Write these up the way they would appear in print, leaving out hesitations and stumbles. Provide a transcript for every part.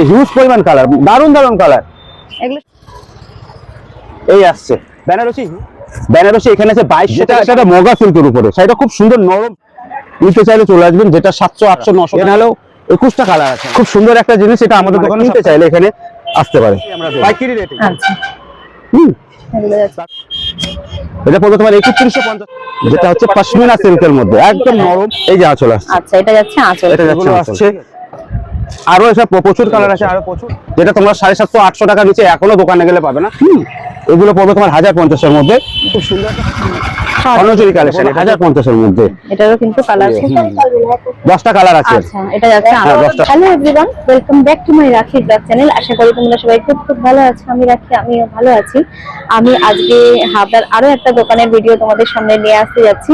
Huge পরিমাণ colour, দারুণ দারুণ কালার। এগুলো এই আসছে বেনারসি, বেনারসি এখানে আছে 2200 টাকা, মগা সিল্কের উপরে, সেটা খুব সুন্দর নরম। নিতে চাইলে চলে আসবেন, যেটা 700 800 900 টাকা হলেও 21টা কালার আছে। খুব সুন্দর একটা জিনিস, এটা আমাদের দোকানে নিতে চাইলে এখানে আসতে পারে পাইকারি রেটে। আচ্ছা এগুলো যাচ্ছে এটা পড়বে তোমার 3150, যেটা হচ্ছে পশমিনা সিল্কের মধ্যে একদম নরম। এই যে আঁচল আসছে। আচ্ছা এটা যাচ্ছে আঁচল, এটা যাচ্ছে আসছে। আরো এসব প্রচুর কালার আছে, আরো প্রচুর, যেটা তোমরা 750 800 টাকার নিচে এখনো দোকানে গেলে পাবে না। এগুলো পড়বে তোমার 1050 এর মধ্যে। খুব সুন্দর অনজরি কালেকশন, 1050 এর মধ্যে। এটারও কিন্তু কালার আছে, 10টা কালার আছে। আচ্ছা এটা যাচ্ছে hello everyone, welcome back to my রাখি ব্লগ চ্যানেল। আশা করি তোমরা সবাই খুব খুব ভালো আছো। আমি রাখি, আমিও ভালো আছি। আমি আজকে হাবড়ার আরো একটা দোকানের ভিডিও তোমাদের সামনে নিয়ে আসতে যাচ্ছি।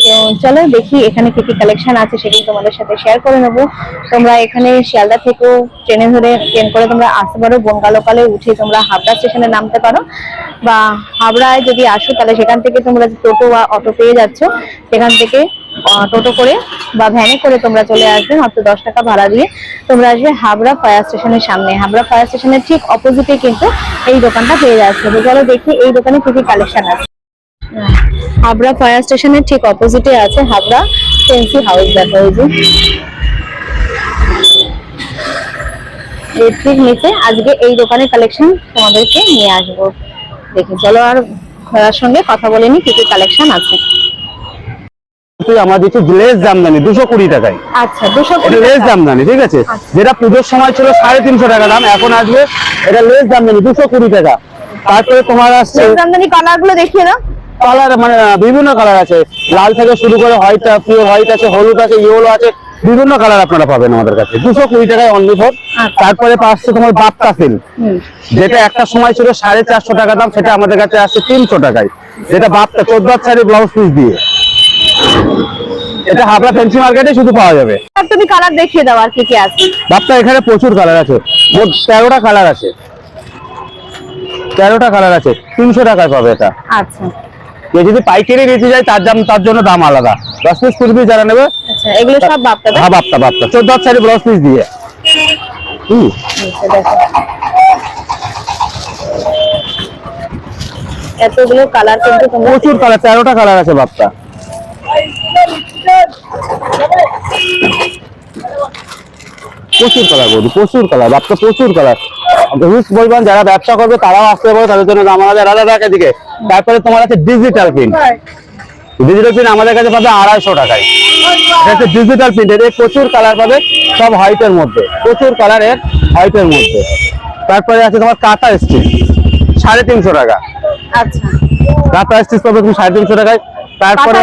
তো চলো দেখি এখানে কি কি কালেকশন আছে, সেগুলো তোমাদের সাথে শেয়ার করে নেবো। তোমরা এখানে শিয়ালদা থেকেও ট্রেন করে তোমরা আসতে পারো, বনগা লোকালে উঠে তোমরা হাবড়া স্টেশনে নামতে পারো, বা হাবড়ায় যদি আসো তাহলে সেখান থেকে তোমরা টোটো বা অটো পেয়ে যাচ্ছ, সেখান থেকে টোটো করে বা ভ্যানে করে তোমরা চলে আসবে। মাত্র 10 টাকা ভাড়া দিয়ে তোমরা আসবে হাবড়া ফায়ার স্টেশনের সামনে। হাবড়া ফায়ার স্টেশনের ঠিক অপোজিটে কিন্তু এই দোকানটা পেয়ে যাচ্ছে। তো চলো দেখি এই দোকানে কি কি কালেকশন আছে। হাবড়া ফায়ার স্টেশনের ঠিক অপোজিটে আছে হাবড়া ফ্যান্সি হাউস। দেখো এই যে এর ঠিক নিচে আজকে এই দোকানের কালেকশন তোমাদেরকে নিয়ে আসবো। দেখি চলো আর ঘোরার সঙ্গে কথা বলে নি কি কি কালেকশন আছে। আমার দিচ্ছি লেস জামদানি 220 টাকায়। আচ্ছা 220 এটা লেস জামদানি, ঠিক আছে, যেটা পুজোর সময় ছিল 350 টাকা দাম, এখন আসবে এটা লেস জামদানি 220 টাকা। তারপরে তোমার আসছে লেস জামদানি কালার গুলো দেখিয়ে দাও। কালার মানে বিভিন্ন কালার আছে, লাল থেকে শুরু করে হোয়াইট, পিওর হোয়াইট আছে, হলুদ আছে, ইয়েলো আছে, বিভিন্ন কালার আপনারা পাবেন আমাদের কাছে 220 টাকায় অনলি ফর। তারপরে আসছে তোমার বাপ্তা সিল্ক, যেটা একটা সময় ছিল 450 টাকা দাম, সেটা আমাদের কাছে আসছে 300 টাকায়। যেটা বাপ্তা 14 শাড়ি ব্লাউজ পিস দিয়ে, এটা হাবড়া ফ্যান্সি মার্কেটে শুধু পাওয়া যাবে। তুমি কালার দেখিয়ে দাও আর কি কি আছে। বাপ্তা এখানে প্রচুর কালার আছে, মোট 13টা কালার আছে, 13টা কালার আছে, 300 টাকায় পাবে এটা। আচ্ছা কেউ যদি পাইকারি নিতে যায় তার জন্য দাম আলাদা। 10 পিস 20 পিস যারা নেবে, আচ্ছা এগুলো সব বাপ্তা। হ্যাঁ বাপ্তা 14 শাড়ি ব্লাউজ পিস দিয়ে। এতগুলো কালার কিন্তু তোমরা প্রচুর কালার, 13টা কালার আছে বাপ্তা। প্রচুর কালার বলি, প্রচুর কালার বাপ্তা, প্রচুর কালার। বলবেন যারা ব্যবসা করবে তারাও আসতে পারে, তাদের জন্য দাম আলাদা টাকা দিকে। তারপরে তোমার আছে ডিজিটাল প্রিন্ট, ডিজিটাল প্রিন্ট আমাদের কাছে পাবে 250 টাকায়। এটা হচ্ছে ডিজিটাল প্রিন্ট, এর প্রচুর কালার পাবে, সব হোয়াইটের মধ্যে, প্রচুর কালারের হোয়াইটের মধ্যে। তারপরে আছে তোমার কাঁথা স্টিচ 350 টাকা। আচ্ছা কাঁথা স্টিচ পাবে তুমি 350 টাকায়। তারপরে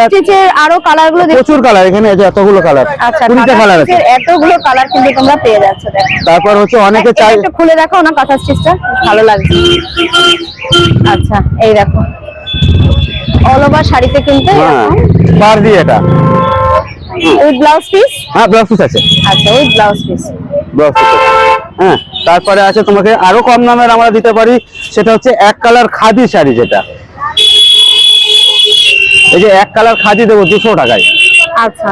আরো কালার গুলো প্রচুর কালার, এখানে এতগুলো কালার, 20টা কালার আছে, এতগুলো কালার কিন্তু তোমরা পেয়ে যাচ্ছ। তারপর হচ্ছে অনেকে চাই, একটু খুলে দেখো না কাঁথা স্টিচটা, ভালো লাগছে। আচ্ছা এই দেখো অল ওভার শাড়িতে কিন্তু পার দিয়ে এটা উইথ ব্লাউজ পিস। হ্যাঁ ব্লাউজ পিস আছে। আচ্ছা with blouse piece, blouse piece আছে। হ্যাঁ তারপরে আছে তোমাকে আরো কম দামের আমরা দিতে পারি, সেটা হচ্ছে এক কালার খাদি শাড়ি, যেটা এই যে এক কালার খাদি দেবো 200 টাকায়। আচ্ছা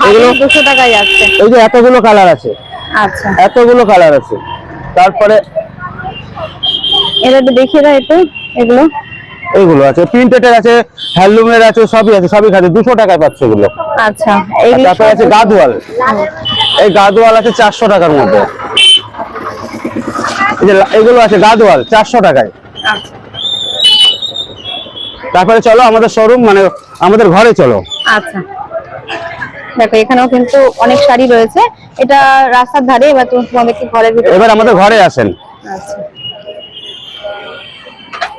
এগুলো 200 টাকায় যাচ্ছে। এই যে এতগুলো কালার আছে, আচ্ছা এতগুলো কালার আছে। তারপরে এটা একটু দেখিয়ে দাও একটু। এগুলো আছে প্রিন্টেড আছে, হ্যান্ডলুমের আছে, সবই আছে, সবই খাদি 200 টাকায় পাচ্ছে এগুলো। আচ্ছা তারপরে আছে গাদওয়াল, এই গাদওয়াল আছে 400 টাকার মধ্যে। এই যে এগুলো আছে গাদওয়াল 400 টাকায়। তারপরে চলো আমাদের শোরুম, মানে আমাদের ঘরে চলো। আচ্ছা দেখো এখানেও কিন্তু অনেক শাড়ি রয়েছে, এটা রাস্তার ধারে। এবার তোমাদেরকে ঘরের ভিতরে, এবার আমাদের ঘরে আসেন। আচ্ছা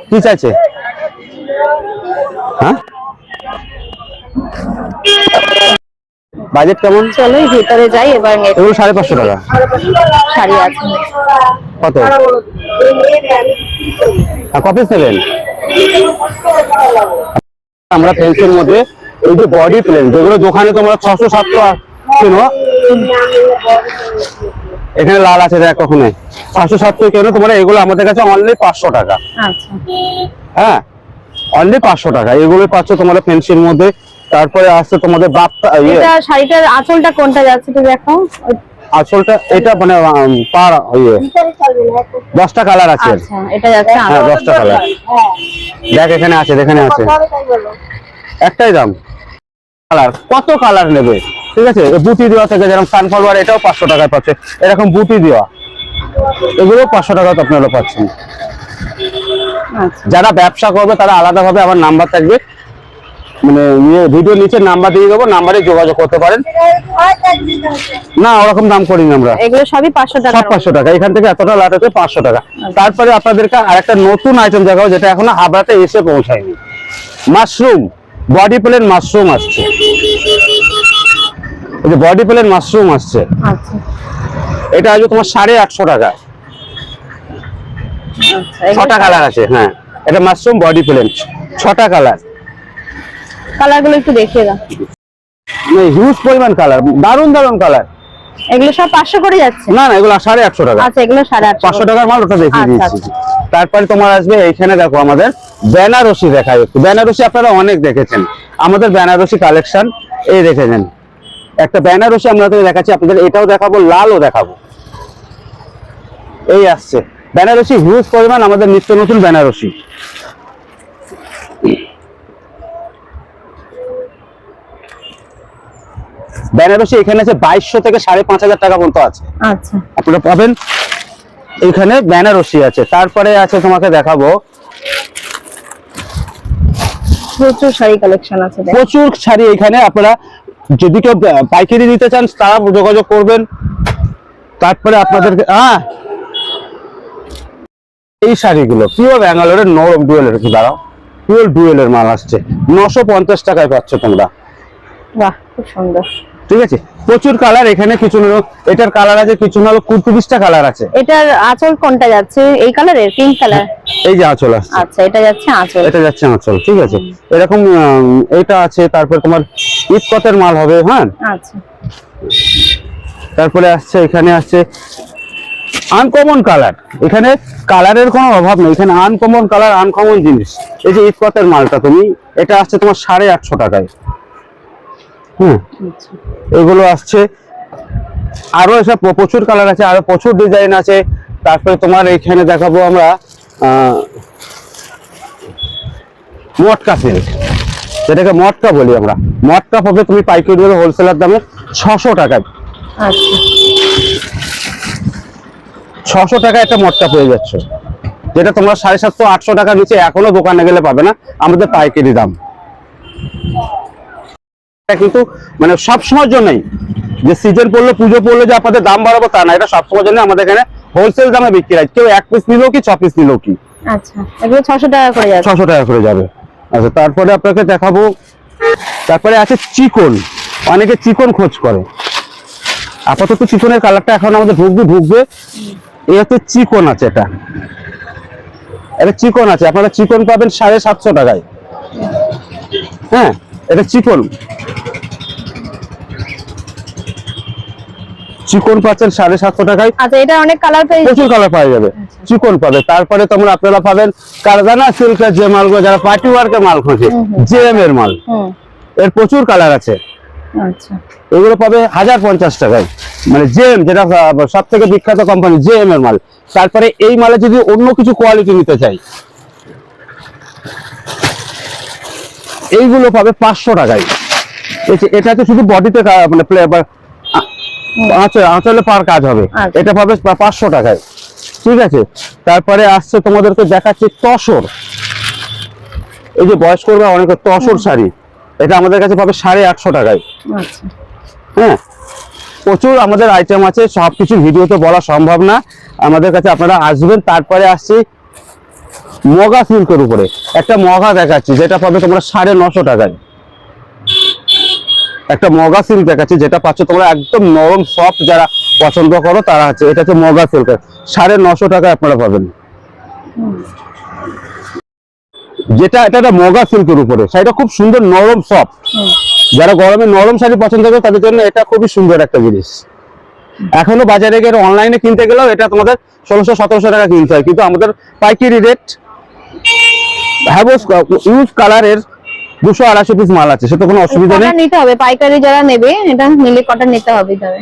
কি চাইছে? হ্যাঁ বাজেট কেমন? চলো ভিতরে যাই এবার। এগুলো 550 টাকা শাড়ি আছে কত? কপিস নেবেন? আমরা ফ্যান্সির মধ্যে এই যে বডি প্লেন, যেগুলো দোকানে তোমরা 600 700 কেনো, এখানে লাল আছে দেখ, কখনো 600 700 কেনো তোমরা, এগুলো আমাদের কাছে অনলি 500 টাকা। আচ্ছা হ্যাঁ অনলি 500 টাকা এগুলো পাচ্ছ তোমরা ফ্যান্সির মধ্যে। তারপরে আসছে তোমাদের বাপ্তা, এটা শাড়িটার আঁচলটা কোনটা যাচ্ছে তো দেখো, আসলটা এটা মানে পার ইয়ে 10টা কালার আছে। আচ্ছা এটা যাচ্ছে হ্যাঁ 10টা কালার দেখ এখানে আছে, এখানে আছে, একটাই দাম। কালার কত কালার নেবে, ঠিক আছে। বুটি দেওয়া থেকে যেরকম সানফ্লাওয়ার এটাও 500 টাকায় পাচ্ছে, এরকম বুটি দেওয়া এগুলো 500 টাকা আপনারা পাচ্ছেন। আচ্ছা যারা ব্যবসা করবে তারা আলাদাভাবে আমার নাম্বার থাকবে, মানে ভিডিও নিচে নাম্বার দিয়ে দেবো, নাম্বারে যোগাযোগ করতে পারেন। না ওরকম দাম করি না আমরা, এগুলো সবই 500 টাকা, সব 500 টাকা। এখান থেকে এতটা লাট আছে 500 টাকা। তারপরে আপনাদেরকে আরেকটা নতুন আইটেম দেখাবো যেটা এখনো হাবড়াতে এসে পৌঁছায়নি। মাশরুম, বডি প্লেন মাশরুম আসছে, এই যে বডি প্লেন মাশরুম আসছে। আচ্ছা এটা আসবে তোমার 850 টাকা। আচ্ছা 6টা কালার আছে। হ্যাঁ এটা মাশরুম বডি প্লেন, 6টা কালার। কালারগুলো একটু দেখিয়ে দাও। হিউজ পরিমাণ কালার, দারুণ দারুণ কালার। এগুলো সব 500 করে যাচ্ছে? না না এগুলো 850 টাকা। আচ্ছা এগুলো 850 500 টাকার মাল, ওটা দেখিয়ে আচ্ছা, দিচ্ছি। তারপরে তোমার আসবে এইখানে দেখো আমাদের বেনারসি দেখায় একটু। বেনারসি আপনারা অনেক দেখেছেন, আমাদের বেনারসি কালেকশন এই দেখেছেন। একটা বেনারসি আমরা দেখাচ্ছি আপনাদের, এটাও দেখাবো, লালও দেখাবো। এই আসছে বেনারসি, হিউজ পরিমাণ আমাদের নিত্য নতুন বেনারসি। বেনারসি এখানে আছে 2200 থেকে 5500 টাকা পর্যন্ত আছে। আচ্ছা আপনারা পাবেন এখানে বেনারসি আছে। তারপরে আছে তোমাকে দেখাবো প্রচুর শাড়ি কালেকশন আছে, প্রচুর শাড়ি। এখানে আপনারা যদি কেউ পাইকারি নিতে চান তারা যোগাযোগ করবেন। তারপরে আপনাদেরকে এই শাড়িগুলো পিওর ব্যাঙ্গালোরের নরম ডুয়েলের, দাঁড়াও, পিওর ডুয়েলের মাল আসছে, 950 টাকায় পাচ্ছ তোমরা। বাহ খুব সুন্দর। ঠিক আছে, প্রচুর কালার এখানে। কিছু এটার কালার আছে, কিছু না 30টা কালার আছে। এটার আঁচল কোনটা যাচ্ছে? এই কালারের, পিঙ্ক কালার? এই যে আঁচল আসছে। আচ্ছা এটা যাচ্ছে আঁচল, এটা যাচ্ছে আঁচল, ঠিক আছে। এরকম এটা আছে। তারপর তোমার ইটকটের মাল হবে। হ্যাঁ আচ্ছা তারপরে আসছে এখানে আসছে আনকমন কালার। এখানে কালারের কোনো অভাব নেই, এখানে আনকমন কালার, আনকমন জিনিস। এই যে ইটকটের মালটা তুমি, এটা আসছে তোমার 850 টাকায়। হ্যাঁ এগুলো আসছে। আরো এসব প্রচুর কালার আছে, আরো প্রচুর ডিজাইন আছে। তারপরে তোমার এখানে দেখাবো আমরা মটকা সিল্ক, যেটাকে মটকা বলি আমরা। মটকা পাবে তুমি পাইকারি দরে হোলসেলার দামে 600 টাকায়। আচ্ছা 600 টাকা একটা মটকা পেয়ে যাচ্ছ, যেটা তোমরা 750-800 টাকা নিচে এখনো দোকানে গেলে পাবে না, আমাদের পাইকারি দাম। কিন্তু মানে সবসময়ের জন্যই, যে সিজন পড়লো, পুজো পড়লো যে আপনাদের দাম বাড়াবো তা না, এটা সবসময়ের জন্য আমাদের এখানে হোলসেল দামে বিক্রি হয়। কেউ 1 পিস নিলো কি 6 পিস নিলো কি, আচ্ছা এগুলো 600 টাকা করে যাচ্ছে। 600 টাকা করে যাবে। আচ্ছা তারপরে আপনাকে দেখাবো, তারপরে আছে চিকন। অনেকে চিকন খোঁজ করে, আপাতত চিকনের কালারটা এখন আমাদের ঢুকবে। এই হচ্ছে চিকন আছে, এটা চিকন আছে। আপনারা চিকন পাবেন 750 টাকায়। হ্যাঁ এটা চিকন পাচ্ছেন 750 টাকায়। আচ্ছা এটা অনেক কালার পেয়ে, প্রচুর কালার পাওয়া যাবে, চিকন পাবে। তারপরে তোমরা আপনারা পাবেন কারদানা সিল্কের যে মালগুলো, যারা পার্টি ওয়ার্কের মাল খোঁজে, জেএম এর মাল, এর প্রচুর কালার আছে। আচ্ছা এগুলো পাবে 1050 টাকায়, মানে জেএম, যেটা সব থেকে বিখ্যাত কোম্পানি জেএম এর মাল। তারপরে এই মালে যদি অন্য কিছু কোয়ালিটি নিতে চাই, এইগুলো পাবে 500 টাকায়। এটা হচ্ছে শুধু বডিতে মানে আঁচলে পার কাজ হবে, এটা পাবে 500 টাকায়। ঠিক আছে, তারপরে আসছে তোমাদেরকে দেখাচ্ছি তসর। এই যে বয়স্করা অনেক তসর শাড়ি, এটা আমাদের কাছে পাবে 850 টাকায়। আচ্ছা হ্যাঁ প্রচুর আমাদের আইটেম আছে, সবকিছু ভিডিওতে বলা সম্ভব না, আমাদের কাছে আপনারা আসবেন। তারপরে আসছি মগা সিল্কের উপরে একটা মগা দেখাচ্ছি, যেটা পাবে তোমরা 950 টাকায়। একটা মগা সিল্ক দেখাচ্ছি, যেটা পাচ্ছ তোমরা একদম নরম সফট, যারা পছন্দ করো তারা আছে। এটা হচ্ছে মগা সিল্ক, 950 টাকায় আপনারা পাবেন। যেটা এটা একটা মগা সিল্কের উপরে, শাড়িটা খুব সুন্দর, নরম সফট। যারা গরমে নরম শাড়ি পছন্দ করে তাদের জন্য এটা খুবই সুন্দর একটা জিনিস। এখনো বাজারে গিয়ে অনলাইনে কিনতে গেলেও এটা তোমাদের 1600-1700 টাকা কিনতে হয়, কিন্তু আমাদের পাইকারি রেট ইউজ কালারের 200-250 পিস মাল আছে, সেটা কোনো অসুবিধা নেই। নিতে হবে পাইকারি, যারা নেবে এটা নিলে কটা নিতে হবে তবে।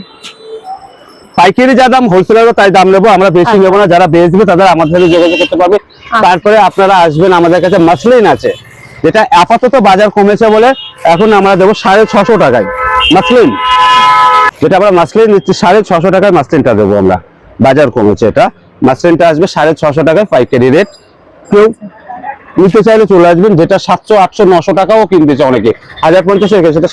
পাইকারি যা দাম হোলসেলারও তাই দাম নেবো, আমরা বেশি নেবো না। যারা বেচবে তাদের আমাদের সাথে যোগাযোগ করতে পারবে। তারপরে আপনারা আসবেন, আমাদের কাছে মাসলিন আছে, যেটা আপাতত বাজার কমেছে বলে এখন আমরা দেবো 650 টাকায় মাসলিন, যেটা আমরা মাসলিন নিচ্ছি 650 টাকায় মাসলিনটা দেবো আমরা, বাজার কমেছে এটা। মাসলিনটা আসবে 650 টাকায় পাইকারি রেট। কেউ নিতে চাইলে চলে আসবেন, যেটা 700, 800, 900 টাকাও কিনতেছে অনেকে, 1050 হয়ে গেছে, সেটা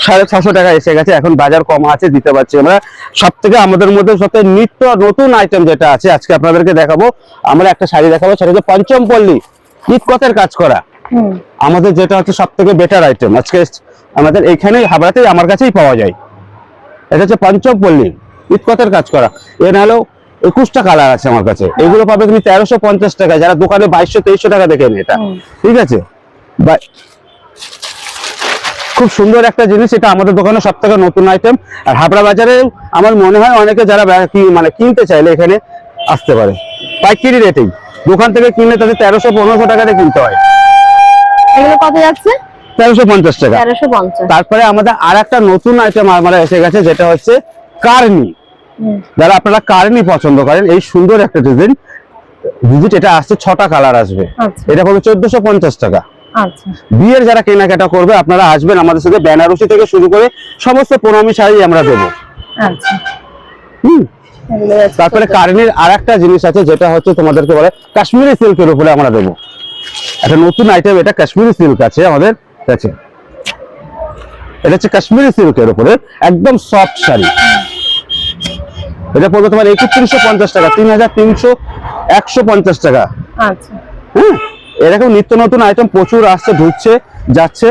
650 টাকা এসে গেছে। এখন বাজার কম আছে, দিতে পারছি আমরা। সব থেকে আমাদের মধ্যে সবথেকে নিত্য নতুন আইটেম যেটা আছে আজকে আপনাদেরকে দেখাবো, আমরা একটা শাড়ি দেখাবো, সেটা হচ্ছে পঞ্চমপল্লী ইটকতের কাজ করা। আমাদের যেটা হচ্ছে সব থেকে বেটার আইটেম আজকে আমাদের এইখানে হাবড়াতেই আমার কাছেই পাওয়া যায়। এটা হচ্ছে পঞ্চমপল্লী ইটকতের কাজ করা। এর হলো 21টা কালার আছে আমার কাছে। এগুলো পাবে তুমি 1350 টাকা, যারা দোকানে 2200, 2300 টাকা দেখেন এটা, ঠিক আছে। খুব সুন্দর একটা জিনিস, এটা আমাদের দোকানে সব থেকে নতুন আইটেম। আর হাবড়া বাজারে আমার মনে হয় অনেকে যারা মানে কিনতে চাইলে এখানে আসতে পারে পাইকারি রেটেই। দোকান থেকে কিনলে তাদের 1300, 1500 টাকাতে কিনতে হয়। এগুলো কত যাচ্ছে? 1350 টাকা। 1350। তারপরে আমাদের আর একটা নতুন আইটেম আমার এসে গেছে, যেটা হচ্ছে কারনি। যারা আপনারা কারনি পছন্দ করেন, এই সুন্দর একটা ডিজাইন, এটা আসছে 6টা কালার আসবে। এটা পড়বে 1450 টাকা। আচ্ছা, বিয়ের যারা কেনাকাটা করবে আপনারা আসবেন আমাদের সাথে, বেনারসি থেকে শুরু করে সমস্ত প্রণামী শাড়ি আমরা দেবো। আচ্ছা, তারপরে কারনির আর একটা জিনিস আছে, যেটা হচ্ছে তোমাদেরকে বলে কাশ্মীরি সিল্কের উপরে আমরা দেবো একটা নতুন আইটেম। এটা কাশ্মীরি সিল্ক আছে আমাদের কাছে, এটা হচ্ছে কাশ্মীরি সিল্কের উপরে একদম সফট শাড়ি। এটা পড়বে তোমার 3150 টাকা, 3300, 150 টাকা। আচ্ছা, হ্যাঁ, এরকম নিত্য নতুন আইটেম প্রচুর আসছে, ঢুকছে, যাচ্ছে।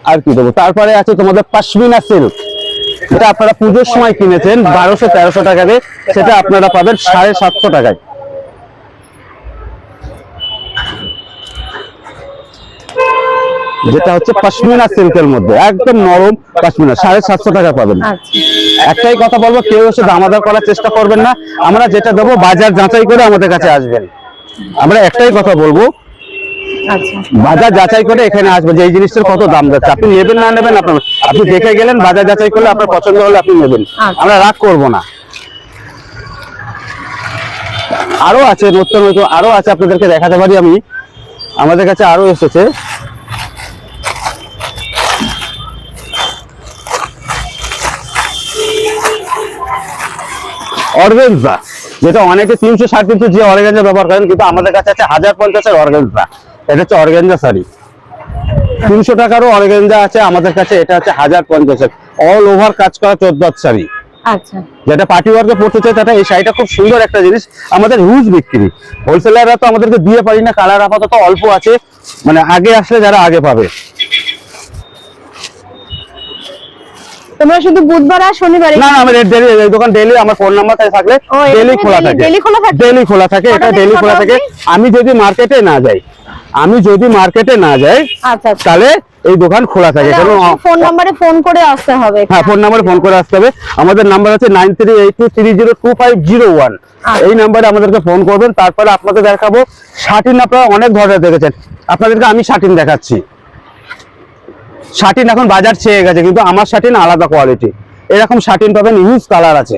আর কি দেবো? তারপরে আছে তোমাদের পশমিনা সিল্ক, যেটা আপনারা পুজোর সময় কিনেছেন 1200, 1300 টাকা দিয়ে, সেটা আপনারা পাবেন 750 টাকায়। যেটা হচ্ছে পশমিনা সিল্কের মধ্যে একদম নরম পশমিনা, 750 টাকা পাবেন। একটাই কথা বলবো, কেউ এসে দামাদার করার চেষ্টা করবেন না। আমরা যেটা দেবো বাজার যাচাই করে আমাদের কাছে আসবেন। আমরা একটাই কথা বলবো, বাজার যাচাই করে এখানে আসবেন, যে এই জিনিসটার কত দাম যাচ্ছে। আপনি নেবেন না নেবেন আপনার, আপনি দেখে গেলেন, বাজার যাচাই করলে আপনার পছন্দ হলে আপনি নেবেন, আমরা রাগ করবো না। আরো আছে নতুন নতুন, আরো আছে, আপনাদেরকে দেখাতে পারি আমি। আমাদের কাছে আরো এসেছে অর্গানজা, যেটা অনেকে 300, 350 যে অর্গানজা ব্যবহার করেন, কিন্তু আমাদের কাছে আছে 1050 অর্গানজা। এটা হচ্ছে অর্গানজা শাড়ি, 300 টাকারও অর্গানজা আছে আমাদের কাছে। এটা হচ্ছে 1050 অল ওভার কাজ করা 14 শাড়ি। আচ্ছা, যেটা পার্টি ওয়ার্কে পড়তে চাই তাটা এই শাড়িটা খুব সুন্দর একটা জিনিস। আমাদের হিউজ বিক্রি, হোলসেলাররা তো আমাদেরকে দিয়ে পারি না, কালার আপাতত অল্প আছে, মানে আগে আসলে যারা আগে পাবে। তোমরা শুধু বুধবার আর শনিবারে? না, আমাদের ডেইলি, এই দোকান ডেইলি, আমার ফোন নাম্বার থাকলে ডেইলি খোলা থাকে, ডেইলি খোলা থাকে, এটা ডেইলি খোলা থাকে। আমি যদি মার্কেটে না যাই, আচ্ছা, তাহলে এই দোকান খোলা থাকে। ফোন নম্বরে ফোন করে আসতে হবে। হ্যাঁ, ফোন নম্বরে ফোন করে আসতে হবে। আমাদের নাম্বার আছে 9382302501। এই নাম্বারে আমাদেরকে ফোন করবেন। তারপরে আপনাদের দেখাবো শাটিন, আপনারা অনেক ধরনের দেখেছেন, আপনাদেরকে আমি শাটিন দেখাচ্ছি। শাটিন এখন বাজার ছেয়ে গেছে, কিন্তু আমার শাটিন আলাদা কোয়ালিটি। এরকম শাটিন পাবেন, হিউজ কালার আছে,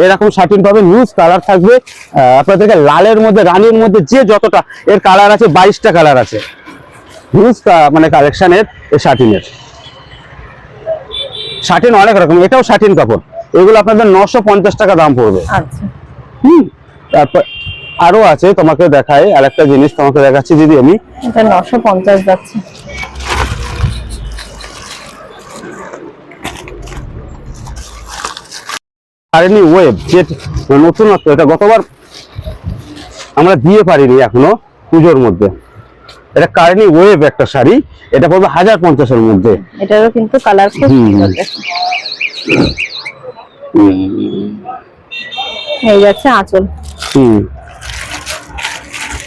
এরকম শাটিন পাবেন, হিউজ কালার থাকবে। আপনাদেরকে লালের মধ্যে, রানীর মধ্যে, যে যতটা এর কালার আছে, 22টা কালার আছে, হিউজ মানে কালেকশনের এই শাটিনের। শাটিন অনেক রকম, এটাও শাটিন কাপড়, এগুলো আপনাদের 950 টাকা দাম পড়বে। আচ্ছা, তারপর আরো আছে, তোমাকে দেখাই আরেকটা জিনিস, তোমাকে দেখাচ্ছি দিদি আমি। এটা 950 যাচ্ছে। কারেন্টলি ওয়েব, যে নতুনত্ব, এটা গতবার আমরা দিয়ে পারিনি এখনো পুজোর মধ্যে। এটা কারেন্টলি ওয়েব একটা শাড়ি, এটা পড়বে 1050 মধ্যে। এটারও কিন্তু কালার খুব সুন্দর, এই যাচ্ছে আঁচল।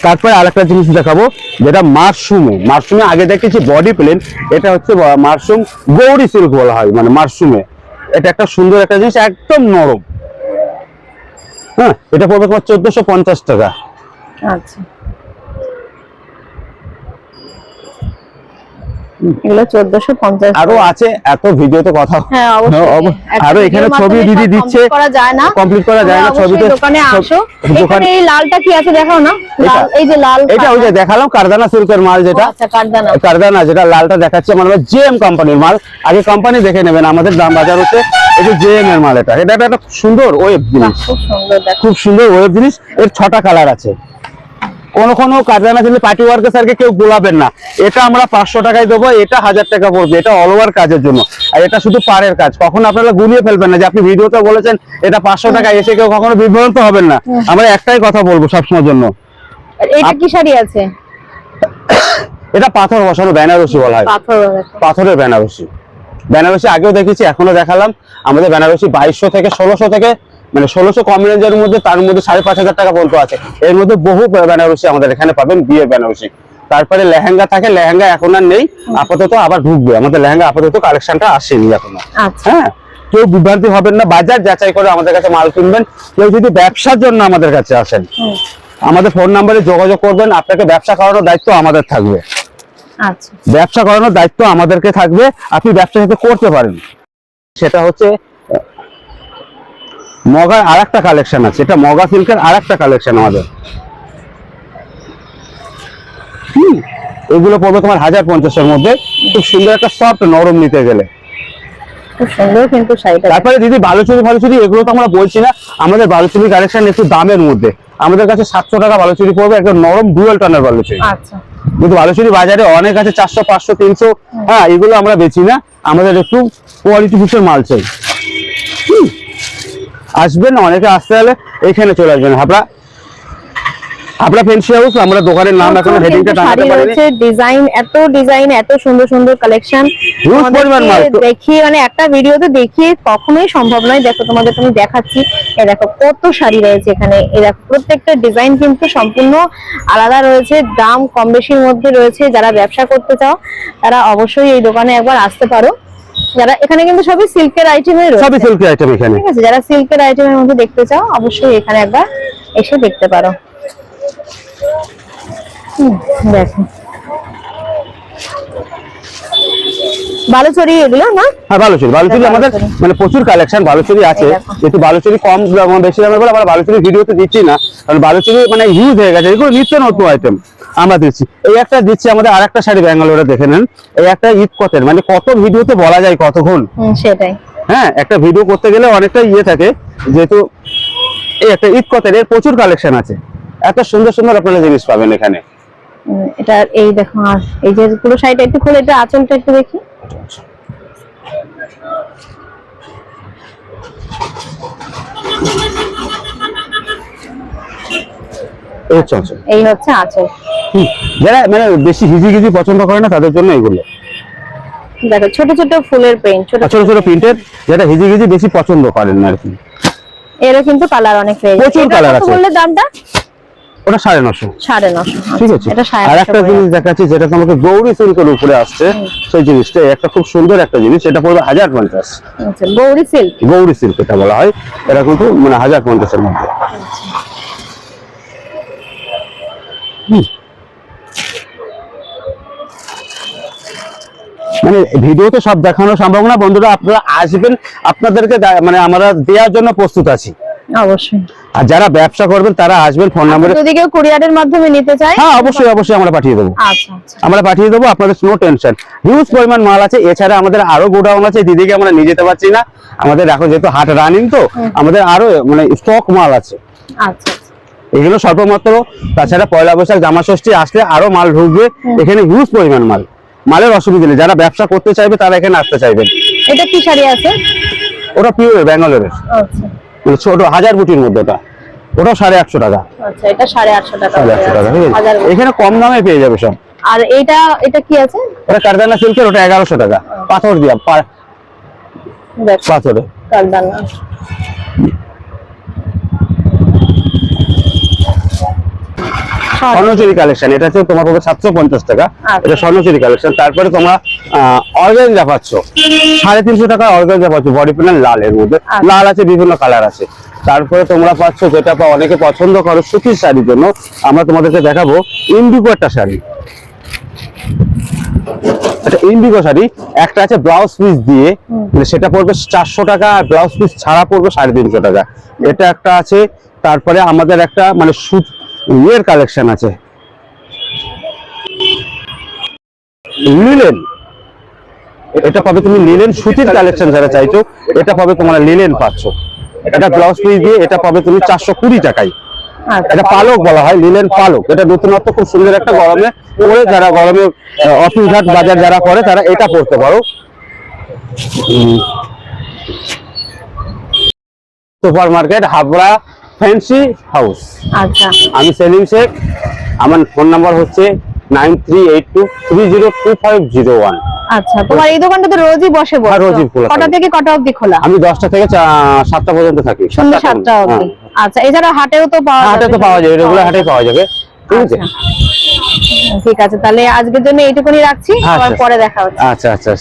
তারপরে আরেকটা জিনিস দেখাবো, যেটা মাশরুমে আগে দেখেছি বডি প্লেন, এটা হচ্ছে মাশরুম গৌরী সিল্ক বলা হয়, মানে মাশরুমে। এটা একটা সুন্দর একটা জিনিস, একদম নরম। হ্যাঁ, এটা পড়বে তোমার 1450 টাকা। আচ্ছা, এগুলো 1450। আরো আছে, এত ভিডিওতে কথা। হ্যাঁ অবশ্যই, আরো এখানে ছবি দিদি দিচ্ছে, করা যায় না, কমপ্লিট করা যায় না ছবিতে। দোকানে আসো। এখানে এই লালটা কি আছে দেখাও না, লাল, এই যে লাল, এটা ওই যে দেখালাম কারদানা সিল্কের মাল, যেটা আচ্ছা কারদানা, কারদানা যেটা লালটা দেখাচ্ছে মানে জেএম কোম্পানির মাল। আগে কোম্পানি দেখে নেবেন, আমাদের দাম বাজার হচ্ছে এই যে জেএম এর মাল। এটা এটা একটা সুন্দর ওয়েব জিনিস, খুব সুন্দর, খুব সুন্দর ওয়েব জিনিস। এর 6টা কালার আছে। কোনো কারদানা দিলে পার্টি ওয়ার্কের স্যারকে কেউ গোলাবেন না। এটা আমরা 500 টাকায় দেবো, এটা 1000 টাকা পড়বে। এটা অল ওভার কাজের জন্য, আর এটা শুধু পাড়ের কাজ। কখন আপনারা গুলিয়ে ফেলবেন না যে আপনি ভিডিওতে বলেছেন এটা 500 টাকা, এসে কেউ কখনো বিভ্রান্ত হবেন না। আমরা একটাই কথা বলবো সবসময়ের জন্য। এটা কি শাড়ি আছে? এটা পাথর বসানো বেনারসি বলা হয়, পাথরের বেনারসি। বেনারসি আগেও দেখেছি, এখনো দেখালাম। আমাদের বেনারসি 2200 থেকে 1600 থেকে, মানে 1600 কম রেঞ্জের মধ্যে, তার মধ্যে 5500 টাকা পর্যন্ত আছে। এর মধ্যে বহু বেনারসি আমাদের এখানে পাবেন, বিয়ের বেনারসি। তারপরে লেহেঙ্গা থাকে, লেহেঙ্গা এখন আর নেই আপাতত, আবার ঢুকবে আমাদের লেহেঙ্গা। আপাতত কালেকশনটা আসেনি এখনো। হ্যাঁ, কেউ বিভ্রান্তি হবেন না, বাজার যাচাই করে আমাদের কাছে মাল কিনবেন। কেউ যদি ব্যবসার জন্য আমাদের কাছে আসেন, আমাদের ফোন নাম্বারে যোগাযোগ করবেন। আপনাকে ব্যবসা করানোর দায়িত্ব আমাদের থাকবে। আচ্ছা, ব্যবসা করানোর দায়িত্ব আমাদেরকে থাকবে, আপনি ব্যবসা যাতে করতে পারেন। সেটা হচ্ছে মগার আরেকটা কালেকশন আছে, এটা মগা সিল্কের আরেকটা কালেকশন আমাদের। এগুলো পড়বে তোমার 1050 এর মধ্যে। খুব সুন্দর একটা সফট নরম নিতে গেলে, খুব সুন্দর কিন্তু শাড়িটা। তারপরে দিদি বালুচুরি এগুলো তো আমরা বলছি না, আমাদের বালুচুরি কালেকশন একটু দামের মধ্যে। আমাদের কাছে 700 টাকা বালুচুরি পড়বে, একদম নরম ডুয়াল টানের বালুচুরি। আচ্ছা, কিন্তু বালুচুরি বাজারে অনেক আছে 400, 500, 300। হ্যাঁ, এগুলো আমরা বেচি না, আমাদের একটু কোয়ালিটি ফুসের মাল চাই। আসবেন, অনেকে আসতে হলে এখানে চলে আসবেন। হাবড়া ফ্যান্সি হাউস, আমরা দোকানের নাম এখন হেডিংটা টানাতে পারিনি। ডিজাইন, এত সুন্দর সুন্দর কালেকশন দেখি, মানে একটা ভিডিওতে দেখিয়ে কখনোই সম্ভব নয়। দেখো তোমাদের আমি দেখাচ্ছি, এই দেখো কত শাড়ি রয়েছে এখানে। এই দেখো প্রত্যেকটা ডিজাইন কিন্তু সম্পূর্ণ আলাদা রয়েছে, দাম কম বেশির মধ্যে রয়েছে। যারা ব্যবসা করতে চাও তারা অবশ্যই এই দোকানে একবার আসতে পারো। যারা এখানে কিন্তু সবই সিল্কের আইটেমে রয়েছে, সবই সিল্কের আইটেম এখানে। ঠিক আছে, যারা সিল্কের আইটেমের মধ্যে দেখতে চাও অবশ্যই এখানে একবার এসে দেখতে পারো। দেখো বালুচুরি এগুলো না? হ্যাঁ, বালুচুরি আমাদের মানে প্রচুর কালেকশন বালুচুরি আছে। যেহেতু বালুচুরি কম বেশি দামের বলে আমরা বালুচুরি ভিডিওতে দিচ্ছি না, কারণ বালুচুরি মানে ইউজ হয়ে গেছে। এগুলো নিত্য নতুন আইটেম আমরা দিচ্ছি। এই একটা দিচ্ছি আমাদের আরেকটা শাড়ি, ব্যাঙ্গালোরে দেখে নেন। এই একটা ঈদ কতের, মানে কত ভিডিওতে বলা যায় কতক্ষণ। সেটাই, হ্যাঁ, একটা ভিডিও করতে গেলে অনেকটা ইয়ে থাকে। যেহেতু এই একটা ঈদ কতের, এর প্রচুর কালেকশন আছে। এত সুন্দর সুন্দর আপনারা জিনিস পাবেন এখানে। এটা এই দেখো, আর এই যে পুরো শাড়িটা একটু খুলে, এটা আঁচলটা একটু দেখি। এই হচ্ছে আঁচল। যারা মানে বেশি হিজিগিজি পছন্দ করে না তাদের জন্য এগুলো। দেখো ছোট ছোট ফুলের প্রিন্ট, ছোট ছোট প্রিন্টের, যেটা হিজিগিজি বেশি পছন্দ করেন না আর কি। এরও কিন্তু কালার অনেক রয়েছে, প্রচুর কালার আছে। বললে দামটা ওটা 950। 950, ঠিক আছে। এটা 950। আর একটা জিনিস দেখাচ্ছি, যেটা তোমাকে গৌরী সিল্কের উপরে আসছে, সেই জিনিসটা একটা খুব সুন্দর একটা জিনিস। এটা পড়বে 1050। আচ্ছা, গৌরী সিল্ক এটা বলা হয়। এটা কিন্তু মানে 1050 এর মধ্যে। মানে ভিডিওতে সব দেখানো সম্ভব না বন্ধুরা, আপনারা আসবেন, আপনাদেরকে মানে আমরা দেওয়ার জন্য প্রস্তুত আছি অবশ্যই। আর যারা ব্যবসা করবেন তারা আসবেন, ফোন নাম্বারে। যদি কেউ কুরিয়ারের মাধ্যমে নিতে চায়, হ্যাঁ অবশ্যই আমরা পাঠিয়ে দেবো। আচ্ছা, আমরা পাঠিয়ে দেবো, আপনাদের নো টেনশন। হিউজ পরিমাণ মাল আছে। এছাড়া আমাদের আরো গোডাউন আছে, দিদিকে আমরা নিয়ে যেতে পারছি না। আমাদের এখন যেহেতু হাট রানিং, তো আমাদের আরো মানে স্টক মাল আছে। আচ্ছা, এগুলো স্বল্পমাত্র। তাছাড়া পয়লা বৈশাখ, জামা ষষ্ঠী আসলে আরো মাল ঢুকবে এখানে। হিউজ পরিমাণ মাল, মালের অসুবিধা নেই। যারা ব্যবসা করতে চাইবে তারা এখানে আসতে চাইবেন। এটা কি শাড়ি আছে? ওটা পিওর ব্যাঙ্গালোরের, আচ্ছা, মানে ছোট 1000 বুটির মধ্যে। ওটাও 850 টাকা। আচ্ছা, এটা 850 টাকা। 850 টাকা এখানে কম দামে পেয়ে যাবে সব। আর এটা কি আছে? ওটা কারদানা সিল্কের, ওটা 1100 টাকা। পাথর দিয়া, পাথরে কারদানা। স্বর্ণচুরি কালেকশন, এটা হচ্ছে তোমার পাবে 750 টাকা। এটা স্বর্ণচুরি কালেকশন। তারপরে তোমরা অর্গানজা পাচ্ছ 350 টাকা। অর্গানজা পাচ্ছ বডি প্যানেল লাল, এর মধ্যে লাল আছে, বিভিন্ন কালার আছে। তারপরে তোমরা পাচ্ছ যেটা অনেকে পছন্দ করো সুতির শাড়ির জন্য, আমরা তোমাদেরকে দেখাবো ইন্ডিগো একটা শাড়ি। এটা ইন্ডিগো শাড়ি, একটা আছে ব্লাউজ পিস দিয়ে, মানে সেটা পড়বে 400 টাকা, আর ব্লাউজ পিস ছাড়া পড়বে 350 টাকা। এটা একটা আছে। তারপরে আমাদের একটা মানে সুত ইয়ের কালেকশন আছে, লিলেন। এটা পাবে তুমি লিলেন সুতির কালেকশন যারা চাইছো, এটা পাবে তোমরা লিলেন পাচ্ছ। এটা ব্লাউজ পিস দিয়ে, এটা পাবে তুমি 420 টাকায়। আচ্ছা এটা পালক বলা হয়, লিলেন পালক। এটা নতুনত্ব, খুব সুন্দর একটা, গরমে পরে যারা গরমে অফিস ঘাট বাজার যারা করে তারা এটা পড়তে পারো। Super market Habra fancy house. আচ্ছা আমি সেলিম শেখ, আমার ফোন নাম্বার হচ্ছে 9382302501। আচ্ছা, তোমার এই দোকানটা তো রোজই বসে হ্যাঁ, রোজই খোলা কটা থাকে। থেকে কটা অবধি খোলা? আমি 10টা থেকে 7টা পর্যন্ত থাকি, সন্ধ্যা 7টা অবধি। আচ্ছা, এছাড়া হাটেও তো পাওয়া হাটে তো পাওয়া যায়, রেগুলার হাটে পাওয়া যাবে। ঠিক আছে, ঠিক আছে, তাহলে আজকের জন্য এইটুকুনি রাখছি, আবার আচ্ছা। পরে দেখা হচ্ছে। আচ্ছা আচ্ছা।